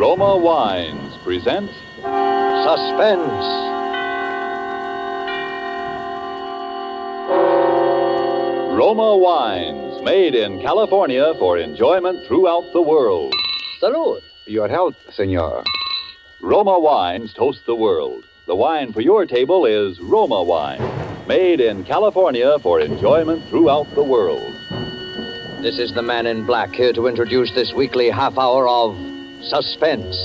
Roma Wines present Suspense. Roma Wines, made in California for enjoyment throughout the world. Salud. Your health, senor. Roma Wines toast the world. The wine for your table is Roma Wine, made in California for enjoyment throughout the world. This is the man in black here to introduce this weekly half hour of Suspense.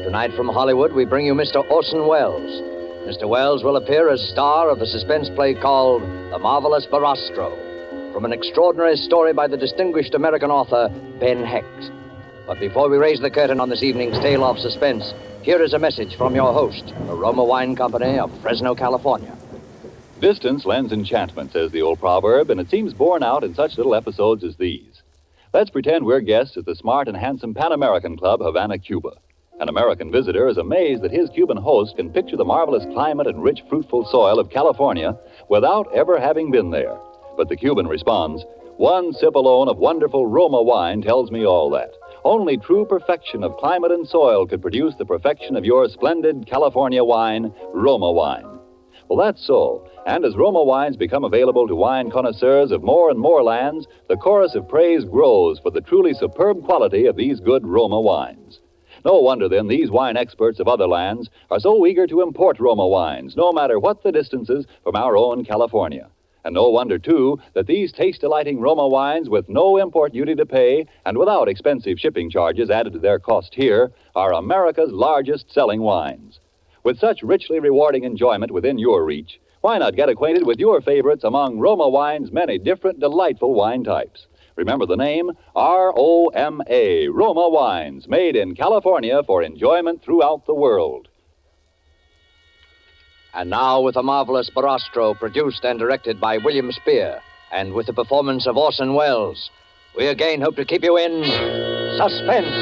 Tonight from Hollywood, we bring you Mr. Orson Welles. Mr. Welles will appear as star of the suspense play called The Marvelous Barastro, from an extraordinary story by the distinguished American author, Ben Hecht. But before we raise the curtain on this evening's tale of suspense, here is a message from your host, the Roma Wine Company of Fresno, California. Distance lends enchantment, says the old proverb, and it seems borne out in such little episodes as these. Let's pretend we're guests at the smart and handsome Pan American Club, Havana, Cuba. An American visitor is amazed that his Cuban host can picture the marvelous climate and rich, fruitful soil of California without ever having been there. But the Cuban responds, "One sip alone of wonderful Roma wine tells me all that. Only true perfection of climate and soil could produce the perfection of your splendid California wine, Roma wine." Well, that's so. And as Roma wines become available to wine connoisseurs of more and more lands, the chorus of praise grows for the truly superb quality of these good Roma wines. No wonder, then, these wine experts of other lands are so eager to import Roma wines, no matter what the distances from our own California. And no wonder, too, that these taste-delighting Roma wines, with no import duty to pay and without expensive shipping charges added to their cost here, are America's largest-selling wines. With such richly rewarding enjoyment within your reach, why not get acquainted with your favorites among Roma wine's many different delightful wine types? Remember the name, R-O-M-A, Roma Wines, made in California for enjoyment throughout the world. And now with the marvelous Barastro, produced and directed by William Spear, and with the performance of Orson Welles, we again hope to keep you in suspense.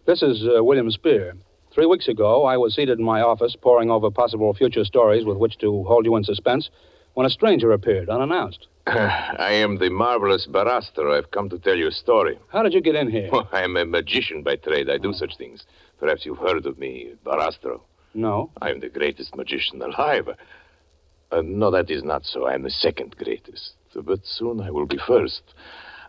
This is William Spear. 3 weeks ago, I was seated in my office poring over possible future stories with which to hold you in suspense when a stranger appeared, unannounced. I am the marvelous Barastro. I've come to tell you a story. How did you get in here? I am a magician by trade. I do such things. Perhaps you've heard of me, Barastro. No. I am the greatest magician alive. No, that is not so. I am the second greatest. But soon I will be first.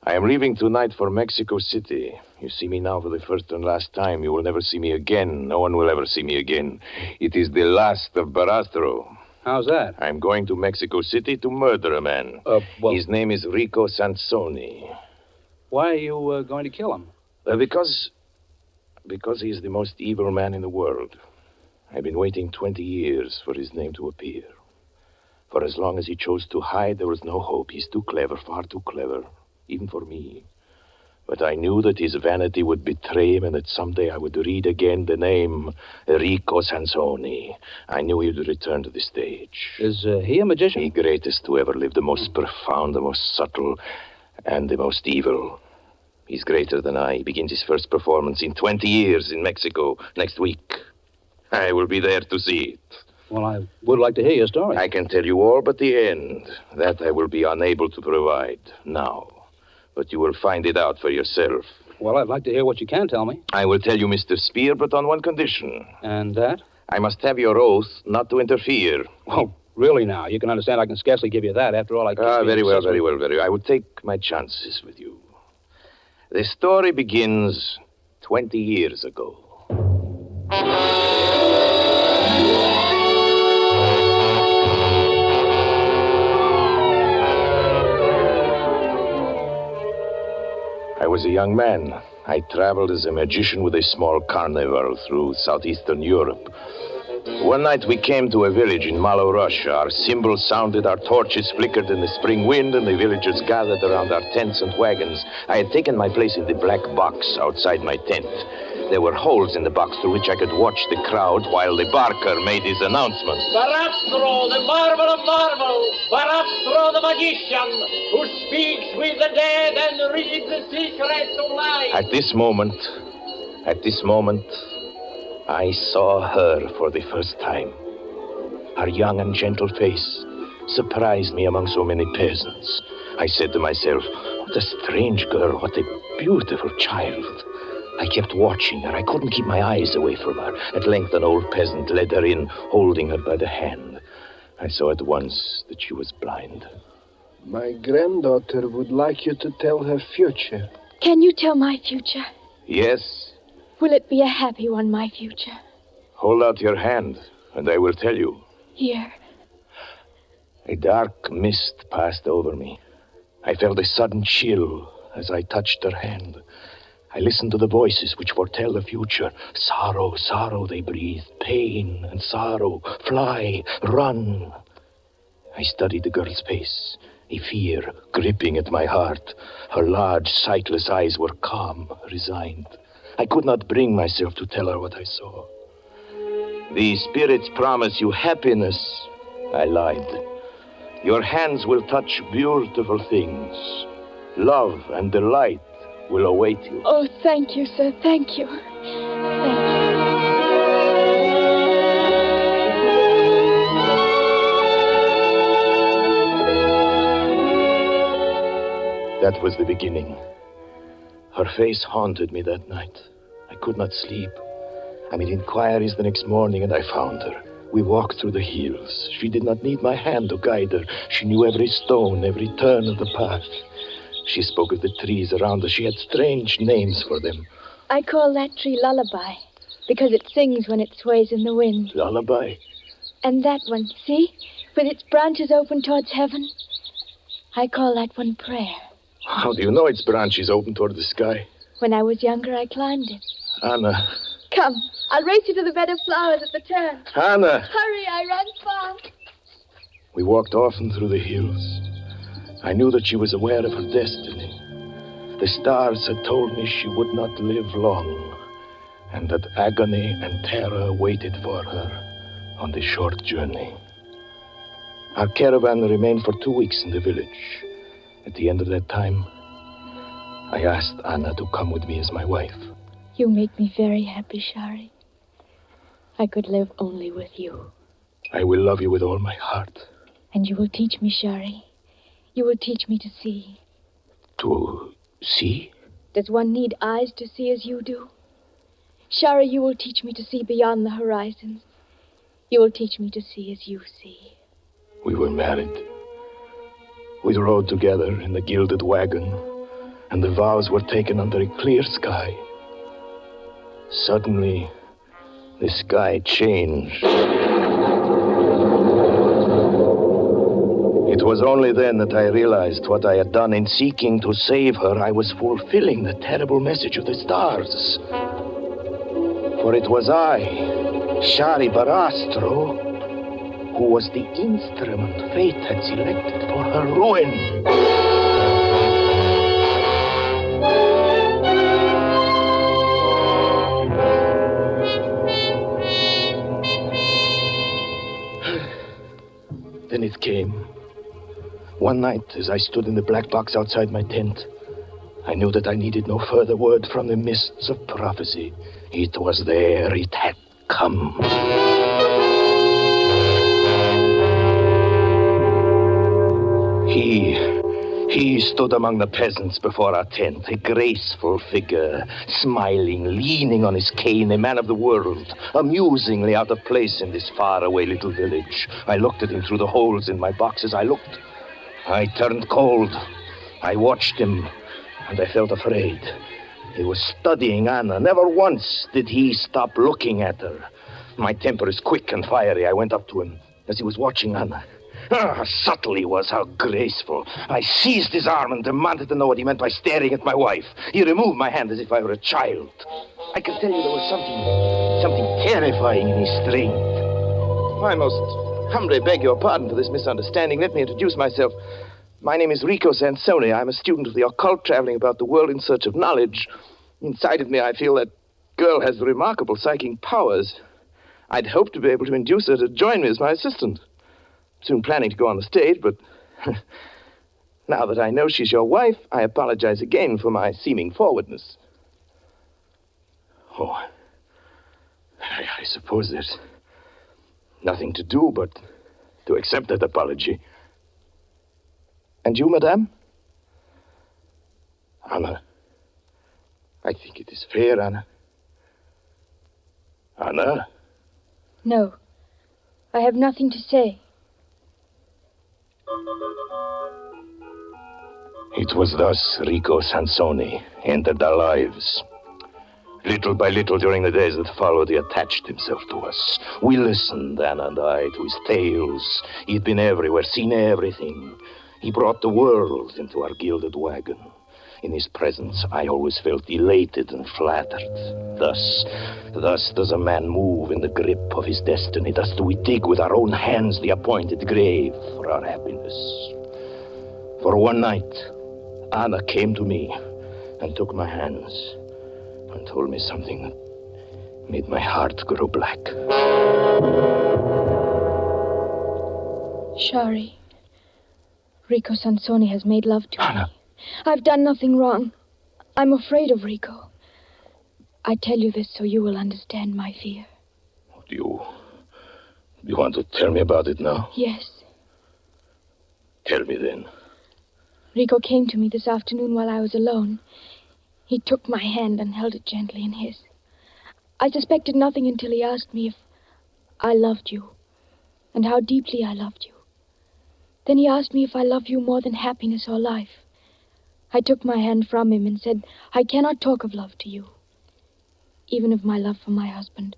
I am leaving tonight for Mexico City. You see me now for the first and last time. You will never see me again. No one will ever see me again. It is the last of Barastro. How's that? I'm going to Mexico City to murder a man. His name is Rico Sansoni. Why are you going to kill him? Because he is the most evil man in the world. I've been waiting 20 years for his name to appear. For as long as he chose to hide, there was no hope. He's too clever, far too clever, even for me. But I knew that his vanity would betray him and that someday I would read again the name Rico Sansoni. I knew he would return to the stage. Is he a magician? The greatest who ever lived, the most profound, the most subtle, and the most evil. He's greater than I. He begins his first performance in 20 years in Mexico next week. I will be there to see it. Well, I would like to hear your story. I can tell you all but the end. That I will be unable to provide now. But you will find it out for yourself. Well, I'd like to hear what you can tell me. I will tell you, Mr. Spear, but on one condition. And that? I must have your oath not to interfere. Oh, really now? You can understand I can scarcely give you that. After all, I can't very well. I will take my chances with you. The story begins 20 years ago. I was a young man. I traveled as a magician with a small carnival through southeastern Europe. One night we came to a village in Malo, Russia. Our cymbals sounded, our torches flickered in the spring wind, and the villagers gathered around our tents and wagons. I had taken my place in the black box outside my tent. There were holes in the box through which I could watch the crowd while the barker made his announcement. Barastro, the marvel of marvels. Barastro, the magician, who speaks with the dead and reads the secrets of life. At this moment, I saw her for the first time. Her young and gentle face surprised me among so many peasants. I said to myself, what a strange girl, what a beautiful child. I kept watching her. I couldn't keep my eyes away from her. At length, an old peasant led her in, holding her by the hand. I saw at once that she was blind. My granddaughter would like you to tell her future. Can you tell my future? Yes. Will it be a happy one, my future? Hold out your hand, and I will tell you. Here. A dark mist passed over me. I felt a sudden chill as I touched her hand. I listened to the voices which foretell the future. Sorrow, sorrow, they breathe. Pain and sorrow. Fly, run. I studied the girl's face, a fear gripping at my heart. Her large, sightless eyes were calm, resigned. I could not bring myself to tell her what I saw. The spirits promise you happiness. I lied. Your hands will touch beautiful things. Love and delight will await you. Oh, thank you, sir. Thank you. Thank you. That was the beginning. Her face haunted me that night. I could not sleep. I made inquiries the next morning, and I found her. We walked through the hills. She did not need my hand to guide her. She knew every stone, every turn of the path. She spoke of the trees around us. She had strange names for them. I call that tree Lullaby, because it sings when it sways in the wind. Lullaby? And that one, see? With its branches open towards heaven. I call that one Prayer. How do you know its branches open toward the sky? When I was younger, I climbed it. Anna. Come, I'll race you to the bed of flowers at the turn. Anna! Hurry, I run fast. We walked often through the hills. I knew that she was aware of her destiny. The stars had told me she would not live long, and that agony and terror waited for her on the short journey. Our caravan remained for 2 weeks in the village. At the end of that time, I asked Anna to come with me as my wife. You make me very happy, Shari. I could live only with you. I will love you with all my heart. And you will teach me, Shari. You will teach me to see. To see? Does one need eyes to see as you do? Shari, you will teach me to see beyond the horizons. You will teach me to see as you see. We were married. We rode together in the gilded wagon, and the vows were taken under a clear sky. Suddenly, the sky changed. It was only then that I realized what I had done in seeking to save her. I was fulfilling the terrible message of the stars. For it was I, Shari Barastro, who was the instrument fate had selected for her ruin. Then it came. One night, as I stood in the black box outside my tent, I knew that I needed no further word from the mists of prophecy. It was there. It had come. He stood among the peasants before our tent, a graceful figure, smiling, leaning on his cane, a man of the world, amusingly out of place in this faraway little village. I looked at him through the holes in my boxes. I turned cold. I watched him, and I felt afraid. He was studying Anna. Never once did he stop looking at her. My temper is quick and fiery. I went up to him as he was watching Anna. How subtle he was, how graceful. I seized his arm and demanded to know what he meant by staring at my wife. He removed my hand as if I were a child. I can tell you there was something terrifying in his strength. I most humbly beg your pardon for this misunderstanding. Let me introduce myself. My name is Rico Sansoni. I'm a student of the occult, traveling about the world in search of knowledge. Inside of me, I feel that girl has remarkable psychic powers. I'd hoped to be able to induce her to join me as my assistant. Soon planning to go on the stage, but now that I know she's your wife, I apologize again for my seeming forwardness. Oh, I suppose there's nothing to do but to accept that apology. And you, madame? Anna, I think it is fair, Anna. Anna? No. I have nothing to say. It was thus Rico Sansoni entered our lives. Little by little during the days that followed, he attached himself to us. We listened, Anna and I, to his tales. He'd been everywhere, seen everything. He brought the world into our gilded wagon. In his presence, I always felt elated and flattered. Thus does a man move in the grip of his destiny. Thus do we dig with our own hands the appointed grave for our happiness. For one night, Anna came to me and took my hands and told me something that made my heart grow black. Shari, Rico Sansoni has made love to Anna. me. I've done nothing wrong. I'm afraid of Rico. I tell you this so you will understand my fear. Do you want to tell me about it now? Yes. Tell me then. Rico came to me this afternoon while I was alone. He took my hand and held it gently in his. I suspected nothing until he asked me if I loved you and how deeply I loved you. Then he asked me if I love you more than happiness or life. I took my hand from him and said, I cannot talk of love to you. Even of my love for my husband.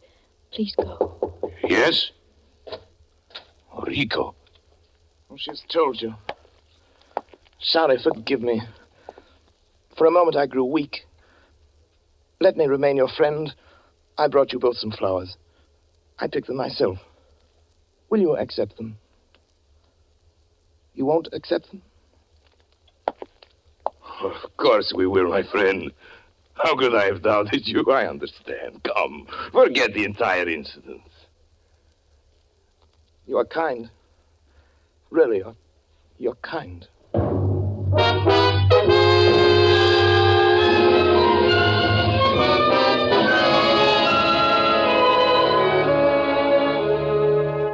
Please go. Yes? Oh, Rico. Oh, she's told you. Sorry, forgive me. For a moment I grew weak. Let me remain your friend. I brought you both some flowers. I picked them myself. Will you accept them? You won't accept them? Of course we will, my friend. How could I have doubted you? I understand. Come, forget the entire incident. You are kind. Really, you're kind.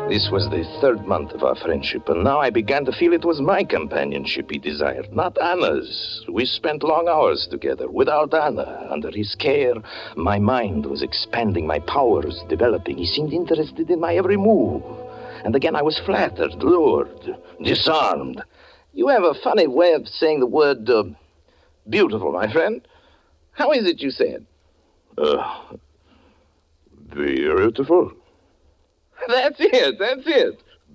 This was the third month of our friendship, and now I began to feel it was my companionship he desired, not Anna's. We spent long hours together. Without Anna, under his care, my mind was expanding, my powers developing. He seemed interested in my every move. And again I was flattered, lured, disarmed. You have a funny way of saying the word, beautiful, my friend. How is it you say it? Beautiful. That's it.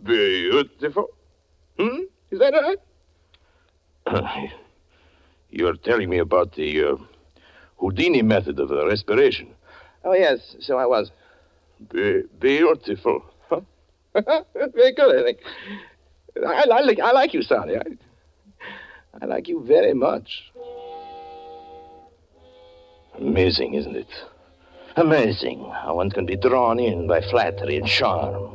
Beautiful. Is that right? You're telling me about the Houdini method of respiration. Oh, yes, so I was. Beautiful. Huh? Very good, I think. I like you, Sonny. I like you very much. Amazing, isn't it? Amazing how one can be drawn in by flattery and charm.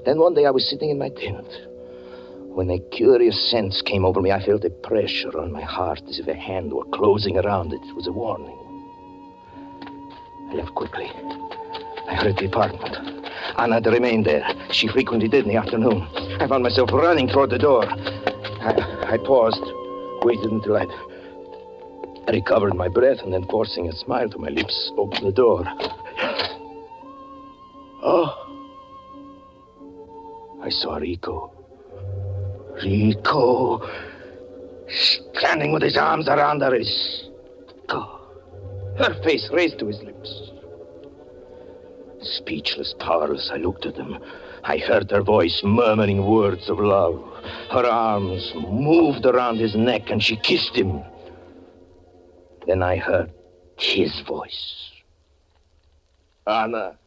Then one day I was sitting in my tent. When a curious sense came over me, I felt a pressure on my heart as if a hand were closing around it. It was a warning. I left quickly. I hurried to the apartment. Anna had remained there. She frequently did in the afternoon. I found myself running toward the door. I paused, waited until I'd recovered my breath, and then forcing a smile to my lips, opened the door. Oh! I saw Rico. Rico! Standing with his arms around her, her face raised to his lips. Speechless, powerless, I looked at him. I heard her voice murmuring words of love. Her arms moved around his neck, and she kissed him. Then I heard his voice. Anna,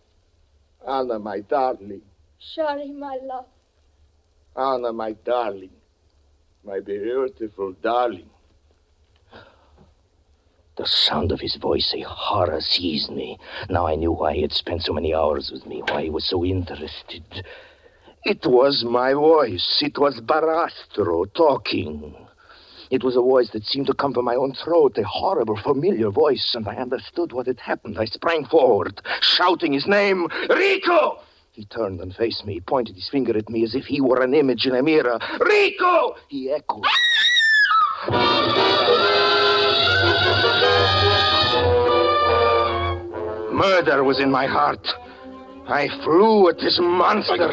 my darling. Shari, my love. Anna, my darling. My beautiful darling. The sound of his voice, a horror seized me. Now I knew why he had spent so many hours with me, why he was so interested. It was my voice. It was Barastro talking. It was a voice that seemed to come from my own throat, a horrible, familiar voice, and I understood what had happened. I sprang forward, shouting his name, Rico! He turned and faced me. He pointed his finger at me as if he were an image in a mirror. Rico! He echoed. Murder was in my heart. I flew at this monster.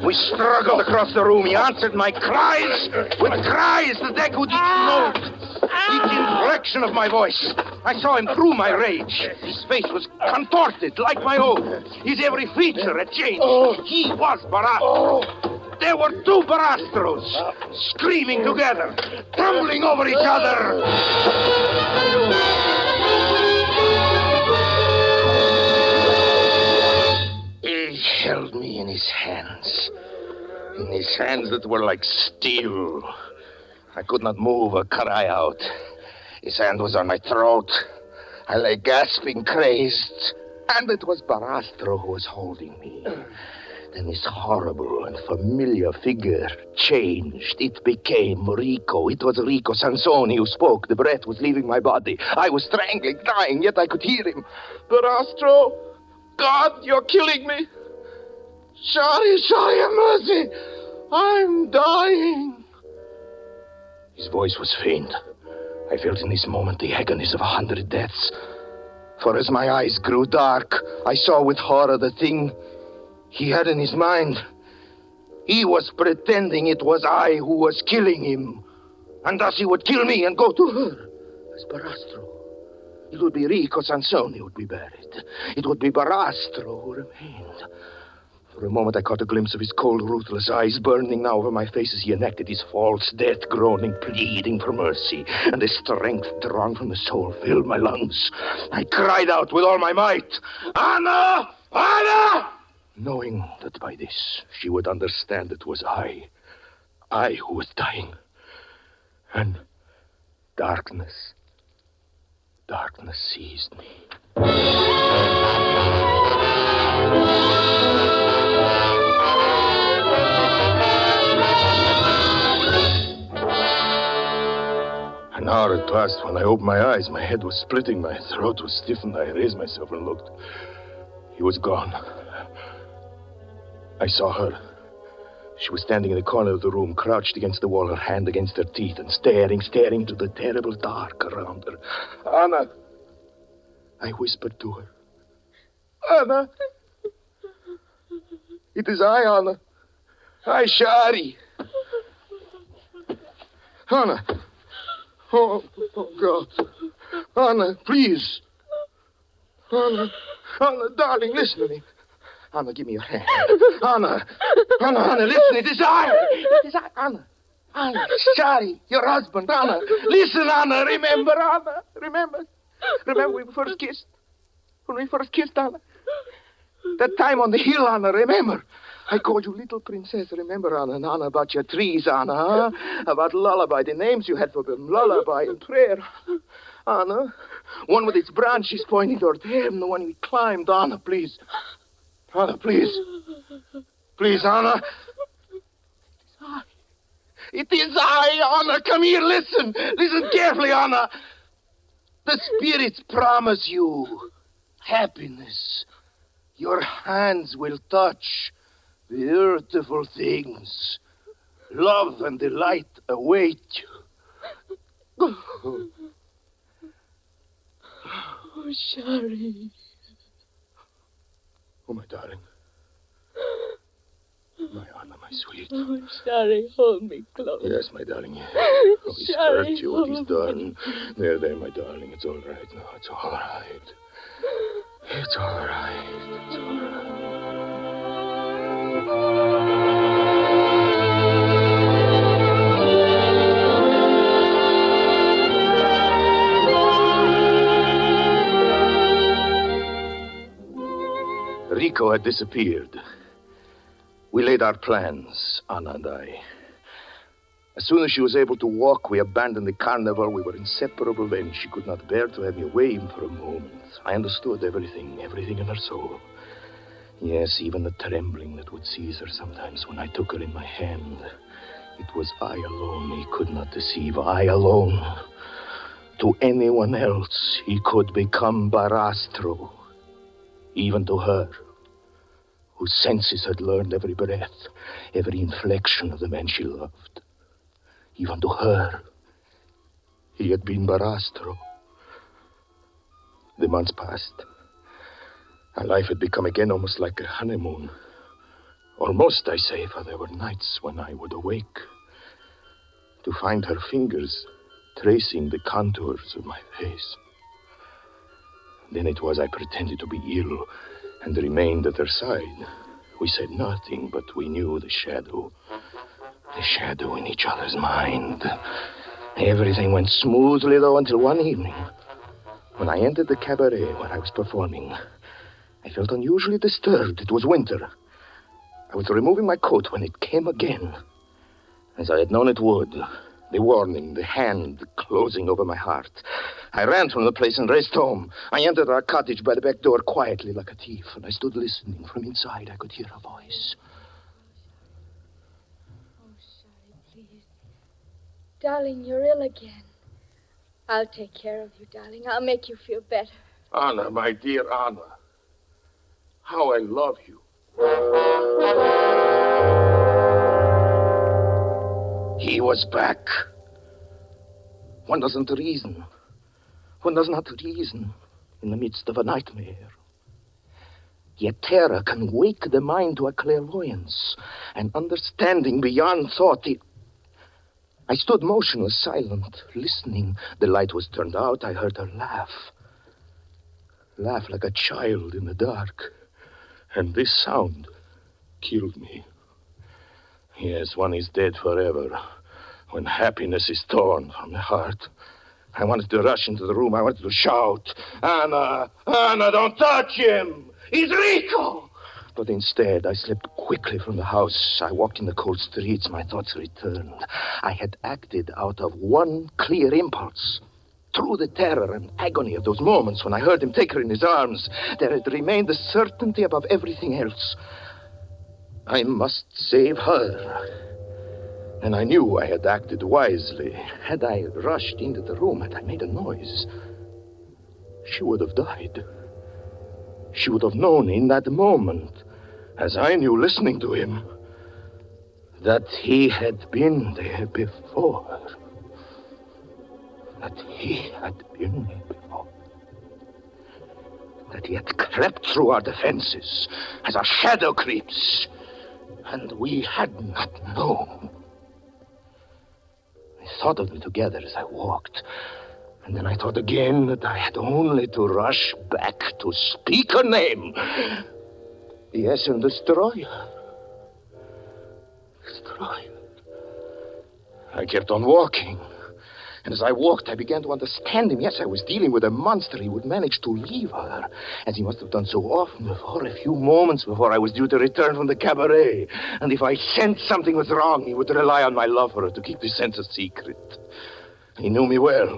We struggled across the room. He answered my cries with cries that echoed each note, each inflection of my voice. I saw him through my rage. His face was contorted like my own. His every feature had changed. He was Barastro. There were two Barastros, screaming together, tumbling over each other. He held me in his hands that were like steel. I could not move or cry out. His hand was on my throat. I lay gasping, crazed. And it was Barastro who was holding me. Then this horrible and familiar figure changed. It became Rico. It was Rico Sansoni who spoke. The breath was leaving my body. I was strangling, dying, yet I could hear him. Barastro, God, you're killing me. Sorry, have mercy. I'm dying. His voice was faint. I felt in this moment the agonies of 100 deaths. For as my eyes grew dark, I saw with horror the thing he had in his mind. He was pretending it was I who was killing him. And thus he would kill me and go to her as Barastro. It would be Rico Sansoni who would be buried. It would be Barastro who remained. For a moment I caught a glimpse of his cold, ruthless eyes burning now over my face as he enacted his false death, groaning, pleading for mercy. And the strength drawn from the soul filled my lungs. I cried out with all my might, Anna! Anna! Knowing that by this she would understand it was I who was dying. And darkness seized me. An hour had passed when I opened my eyes. My head was splitting, my throat was stiffened. I raised myself and looked. He was gone. I saw her. She was standing in the corner of the room, crouched against the wall, her hand against her teeth, and staring into the terrible dark around her. Anna! I whispered to her. Anna! It is I, Anna. I, Shari. Anna! Oh, God. Anna, please. Anna, darling, listen to me. Anna, give me your hand. Anna, listen, it is I. It is I, Anna. Anna, Shari, your husband, Anna. Listen, Anna, remember, Anna. Remember when we first kissed? When we first kissed, Anna? That time on the hill, Anna, remember? I called you little princess, remember, Anna? And Anna, about your trees, Anna, huh? About lullaby, the names you had for them, lullaby and prayer. Anna, one with its branches pointing toward heaven, the one we climbed. Anna, please. Anna, please. Please, Anna. It is I, Anna. Come here, listen. Listen carefully, Anna. The spirits promise you happiness. Your hands will touch beautiful things. Love and delight await you. Oh, Shari. Oh, my darling. My Anna, my sweet. Oh, Shari, hold me close. Yes, my darling. Oh, he's Shari, hurt you, what he's done. There, my darling. It's all right now. It's all right. It's all right. It's all right. Rico had disappeared. We laid our plans, Anna and I. As soon as she was able to walk, we abandoned the carnival. We were inseparable then. She could not bear to have me away even for a moment. I understood everything in her soul. Yes, even the trembling that would seize her sometimes when I took her in my hand. It was I alone he could not deceive. I alone. To anyone else, he could become Barastro. Even to her, whose senses had learned every breath, every inflection of the man she loved. Even to her, he had been Barastro. The months passed. Our life had become again almost like a honeymoon. Almost, I say, for there were nights when I would awake to find her fingers tracing the contours of my face. Then it was I pretended to be ill and remained at her side. We said nothing, but we knew the shadow in each other's mind. Everything went smoothly, though, until one evening, when I entered the cabaret where I was performing. I felt unusually disturbed. It was winter. I was removing my coat when it came again, as I had known it would. The warning, the hand closing over my heart. I ran from the place and raced home. I entered our cottage by the back door quietly like a thief, and I stood listening. From inside, I could hear a voice. Oh, sorry, please. Darling, you're ill again. I'll take care of you, darling. I'll make you feel better. Anna, my dear Anna. How I love you. He was back. One doesn't reason. One does not reason in the midst of a nightmare. Yet terror can wake the mind to a clairvoyance, an understanding beyond thought. I stood motionless, silent, listening. The light was turned out. I heard her laugh. Laugh like a child in the dark. And this sound killed me. Yes, one is dead forever when happiness is torn from the heart. I wanted to rush into the room. I wanted to shout, Anna, Anna, don't touch him. He's Rico. But instead, I slipped quickly from the house. I walked in the cold streets. My thoughts returned. I had acted out of one clear impulse. Through the terror and agony of those moments when I heard him take her in his arms, there had remained the certainty above everything else. I must save her. And I knew I had acted wisely. Had I rushed into the room, had I made a noise, she would have died. She would have known in that moment, as I knew listening to him, that he had been there before. That he had been there before. That he had crept through our defenses as a shadow creeps, and we had not known. I thought of them together as I walked, and then I thought again that I had only to rush back to speak her name. Yes, and destroy her. Destroy her. I kept on walking. And as I walked, I began to understand him. Yes, I was dealing with a monster. He would manage to leave her, as he must have done so often before, a few moments before I was due to return from the cabaret. And if I sensed something was wrong, he would rely on my love for her to keep the sense a secret. He knew me well.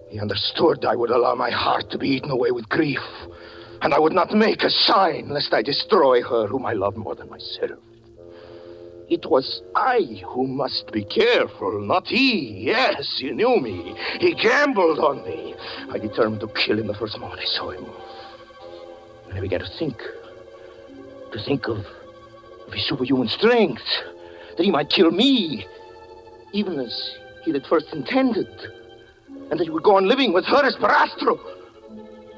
He understood I would allow my heart to be eaten away with grief, and I would not make a sign lest I destroy her whom I loved more than myself. It was I who must be careful, not he. Yes, he knew me. He gambled on me. I determined to kill him the first moment I saw him. And I began to think of his superhuman strength, that he might kill me, even as he had first intended, and that he would go on living with her as Barastro.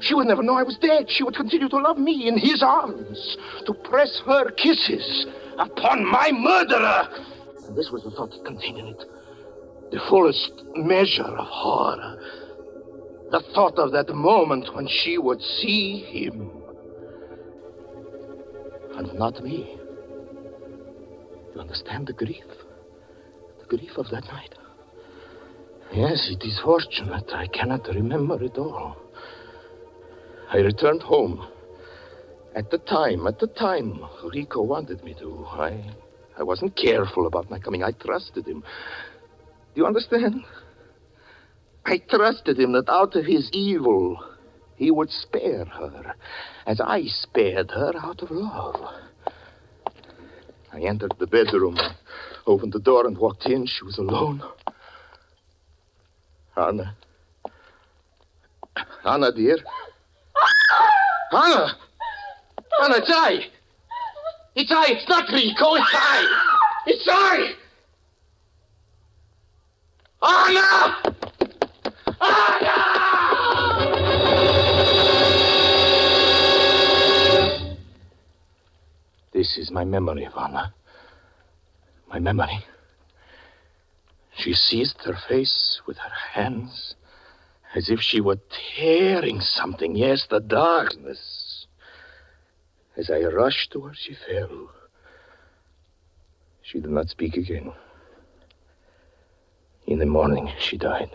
She would never know I was dead. She would continue to love me in his arms, to press her kisses upon my murderer. And this was the thought that continued it. The fullest measure of horror. The thought of that moment when she would see him. And not me. You understand the grief? The grief of that night? Yes, it is fortunate. I cannot remember it all. I returned home. At the time, Rico wanted me to. I wasn't careful about my coming. I trusted him. Do you understand? I trusted him that out of his evil, he would spare her, as I spared her out of love. I entered the bedroom, opened the door and walked in. She was alone. Anna. Anna, dear. Anna! Anna, it's I! It's I! It's not Rico! It's I! It's I! Anna! Anna! This is my memory, Vanna. My memory. She seized her face with her hands as if she were tearing something. Yes, the darkness. As I rushed to her, she fell. She did not speak again. In the morning, she died.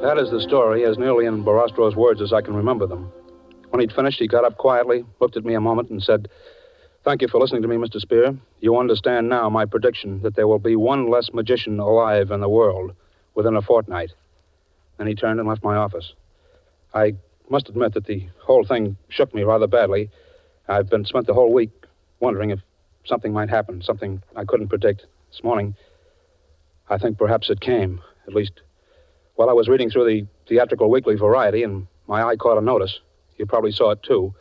That is the story, as nearly in Barastro's words as I can remember them. When he'd finished, he got up quietly, looked at me a moment, and said, "Thank you for listening to me, Mr. Spear. You understand now my prediction that there will be one less magician alive in the world within a fortnight." Then he turned and left my office. I must admit that the whole thing shook me rather badly. I've spent the whole week wondering if something might happen, something I couldn't predict. This morning, I think perhaps it came, at least while I was reading through the theatrical weekly Variety, and my eye caught a notice, you probably saw it too,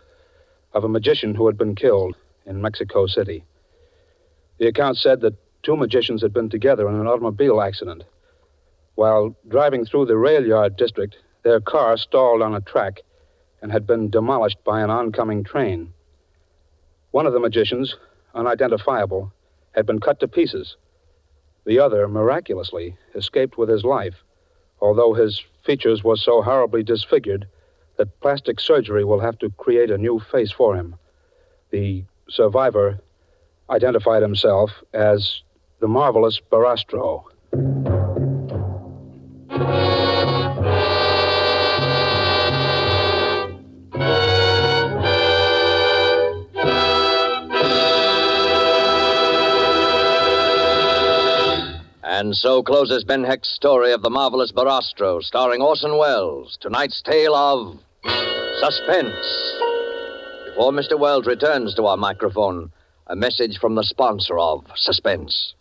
of a magician who had been killed in Mexico City. The account said that 2 magicians had been together in an automobile accident. While driving through the rail yard district, their car stalled on a track and had been demolished by an oncoming train. One of the magicians, unidentifiable, had been cut to pieces. The other, miraculously, escaped with his life, although his features were so horribly disfigured that plastic surgery will have to create a new face for him. The survivor identified himself as the marvelous Barastro. And so closes Ben Hecht's story of the marvelous Barastro, starring Orson Welles. Tonight's tale of Suspense. Before Mr. Welles returns to our microphone, a message from the sponsor of Suspense.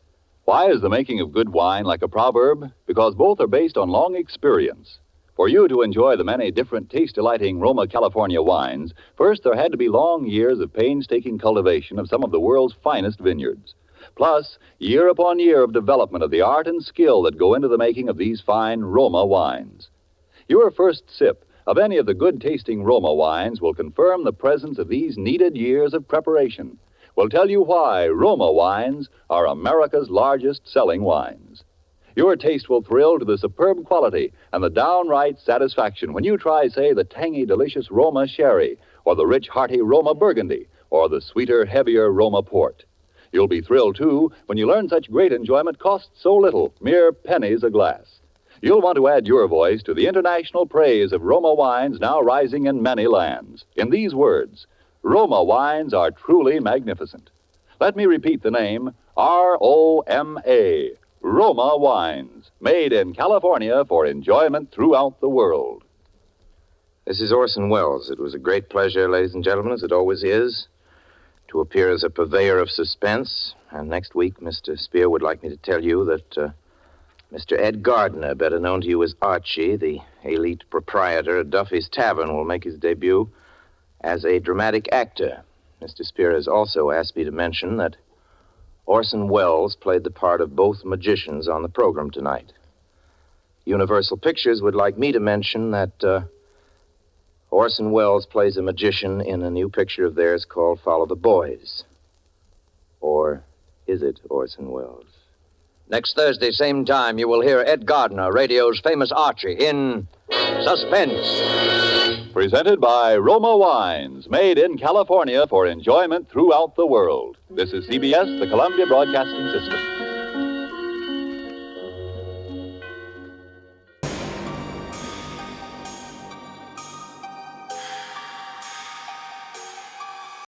Why is the making of good wine like a proverb? Because both are based on long experience. For you to enjoy the many different taste-delighting Roma California wines, first there had to be long years of painstaking cultivation of some of the world's finest vineyards. Plus, year upon year of development of the art and skill that go into the making of these fine Roma wines. Your first sip of any of the good-tasting Roma wines will confirm the presence of these needed years of preparation. Will tell you why Roma wines are America's largest-selling wines. Your taste will thrill to the superb quality and the downright satisfaction when you try, say, the tangy, delicious Roma Sherry, or the rich, hearty Roma Burgundy, or the sweeter, heavier Roma Port. You'll be thrilled, too, when you learn such great enjoyment costs so little, mere pennies a glass. You'll want to add your voice to the international praise of Roma wines now rising in many lands. In these words, Roma wines are truly magnificent. Let me repeat the name, R-O-M-A, Roma wines, made in California for enjoyment throughout the world. This is Orson Welles. It was a great pleasure, ladies and gentlemen, as it always is, to appear as a purveyor of suspense. And next week, Mr. Spear would like me to tell you that Mr. Ed Gardner, better known to you as Archie, the elite proprietor at Duffy's Tavern, will make his debut as a dramatic actor. Mr. Spear has also asked me to mention that Orson Welles played the part of both magicians on the program tonight. Universal Pictures would like me to mention that Orson Welles plays a magician in a new picture of theirs called Follow the Boys. Or is it Orson Welles? Next Thursday, same time, you will hear Ed Gardner, radio's famous Archie, in Suspense. Presented by Roma Wines, made in California for enjoyment throughout the world. This is CBS, the Columbia Broadcasting System.